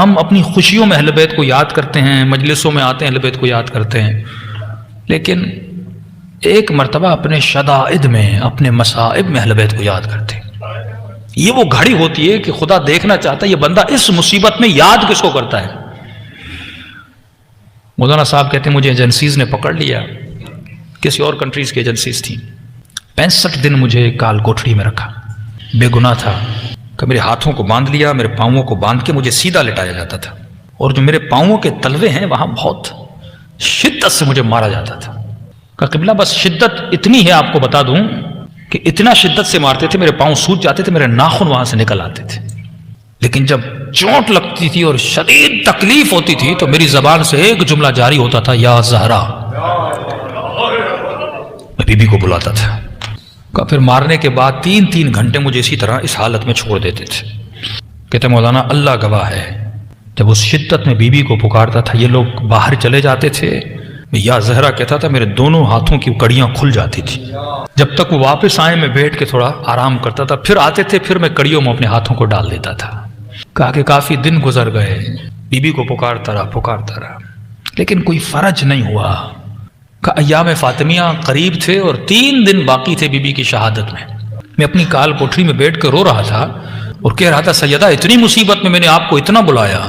ہم اپنی خوشیوں میں اہل بیت کو یاد کرتے ہیں، مجلسوں میں آتے ہیں اہل بیت کو یاد کرتے ہیں، لیکن ایک مرتبہ اپنے شدائد میں، اپنے مصائب میں اہل بیت کو یاد کرتے ہیں۔ یہ وہ گھڑی ہوتی ہے کہ خدا دیکھنا چاہتا ہے یہ بندہ اس مصیبت میں یاد کس کو کرتا ہے۔ مولانا صاحب کہتے ہیں مجھے ایجنسیز نے پکڑ لیا، کسی اور کنٹریز کی ایجنسیز تھیں، 65 دن مجھے کال کوٹھڑی میں رکھا، بے گناہ تھا، کہ میرے ہاتھوں کو باندھ لیا، میرے پاؤں کو باندھ کے مجھے سیدھا لٹایا جاتا تھا، اور جو میرے پاؤں کے تلوے ہیں وہاں بہت شدت سے مجھے مارا جاتا تھا۔ کہ قبلہ بس شدت اتنی ہے آپ کو بتا دوں کہ اتنا شدت سے مارتے تھے، میرے پاؤں سوج جاتے تھے، میرے ناخن وہاں سے نکل آتے تھے، لیکن جب چوٹ لگتی تھی اور شدید تکلیف ہوتی تھی تو میری زبان سے ایک جملہ جاری ہوتا تھا، یا زہرا۔ میں بی بی کو بلاتا تھا، کہ پھر مارنے کے بعد 3 گھنٹے مجھے اسی طرح اس حالت میں چھوڑ دیتے تھے۔ کہتے مولانا اللہ گواہ ہے، جب اس شدت میں بی بی کو پکارتا تھا، یہ لوگ باہر چلے جاتے تھے، میں یا زہرا کہتا تھا، میرے دونوں ہاتھوں کی کڑیاں کھل جاتی تھی۔ جب تک وہ واپس آئے میں بیٹھ کے تھوڑا آرام کرتا تھا، پھر آتے تھے، پھر میں کڑیوں میں اپنے ہاتھوں کو ڈال دیتا تھا۔ کہا کہ کافی دن گزر گئے، بی بی کو پکارتا رہا، لیکن کوئی فرج نہیں ہوا۔ کہ ایام فاطمیہ قریب تھے اور 3 دن باقی تھے بی بی کی شہادت میں اپنی کال کوٹری میں بیٹھ کے رو رہا تھا اور کہہ رہا تھا، سیدہ اتنی مصیبت میں نے آپ کو اتنا بلایا،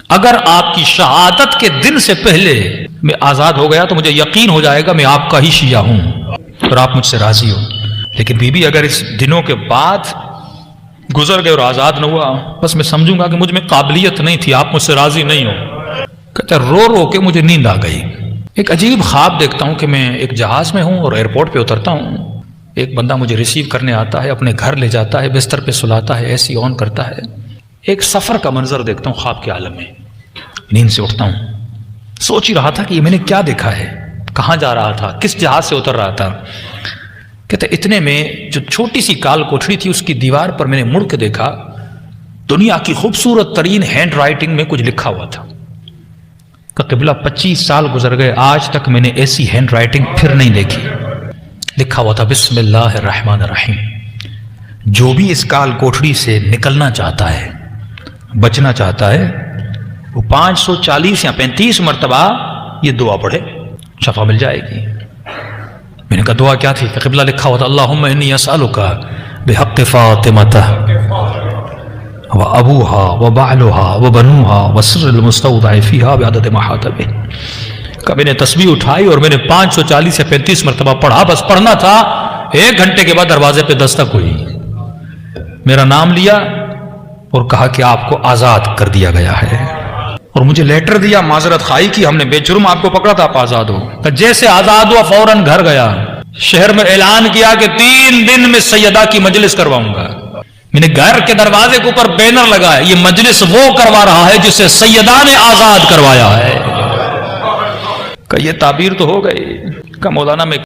اگر آپ کی شہادت کے دن سے پہلے میں آزاد ہو گیا تو مجھے یقین ہو جائے گا میں آپ کا ہی شیعہ ہوں اور آپ مجھ سے راضی ہو، لیکن بی بی اگر اس دنوں کے بعد گزر گئے اور آزاد نہ ہوا، بس میں سمجھوں گا کہ مجھ میں قابلیت نہیں تھی، آپ مجھ سے راضی نہیں ہو۔ کہتا رو رو کے مجھے نیند آ گئی۔ ایک عجیب خواب دیکھتا ہوں کہ میں ایک جہاز میں ہوں اور ایئرپورٹ پہ اترتا ہوں، ایک بندہ مجھے ریسیو کرنے آتا ہے، اپنے گھر لے جاتا ہے، بستر پہ سلاتا ہے، ایسی آن کرتا ہے۔ ایک سفر کا منظر دیکھتا ہوں خواب کے عالم میں، نیند سے اٹھتا ہوں، سوچ ہی رہا تھا کہ یہ میں نے کیا دیکھا ہے، کہاں جا رہا تھا، کس جہاز سے اتر رہا تھا۔ کہتے اتنے میں جو چھوٹی سی کال کوٹھڑی تھی اس کی دیوار پر میں نے مڑ کے دیکھا، دنیا کی خوبصورت ترین ہینڈ رائٹنگ میں کچھ لکھا ہوا تھا۔ کہ قبلہ 25 سال گزر گئے، آج تک میں نے ایسی ہینڈ رائٹنگ پھر نہیں دیکھی۔ لکھا ہوا تھا، بسم اللہ الرحمن الرحیم، جو بھی اس کال کوٹھڑی سے نکلنا چاہتا ہے، بچنا چاہتا ہے، وہ 540 یا 35 مرتبہ یہ دعا پڑھے، شفا مل جائے گی۔ میں نے کہا دعا کیا تھی؟ کہ قبلہ لکھا ہوا تھا، اللہم انی اسألک بحق فاطمہ وابوها وبعلها وبنوها وسر المستودع فيها بعدد ما حاط به۔ کہ میں نے تسبیح اٹھائی اور میں نے 540 یا 35 مرتبہ پڑھا، بس پڑھنا تھا۔ 1 گھنٹے کے بعد دروازے پہ دستک ہوئی، میرا نام لیا اور کہا کہ آپ کو آزاد کر دیا گیا ہے، اور مجھے لیٹر دیا، معذرت خواہی کی، ہم نے بے جرم آپ کو پکڑا تھا، آپ آزاد ہو۔ کہ جیسے آزاد ہوا فوراً گھر گیا، شہر میں اعلان کیا کہ 3 دن میں سیدہ کی مجلس کرواؤں گا۔ میں نے گھر کے دروازے کے اوپر بینر لگایا، یہ مجلس وہ کروا رہا ہے جسے سیدہ نے آزاد کروایا ہے۔ کہ یہ تعبیر تو ہو گئی۔ کہ مولانا میں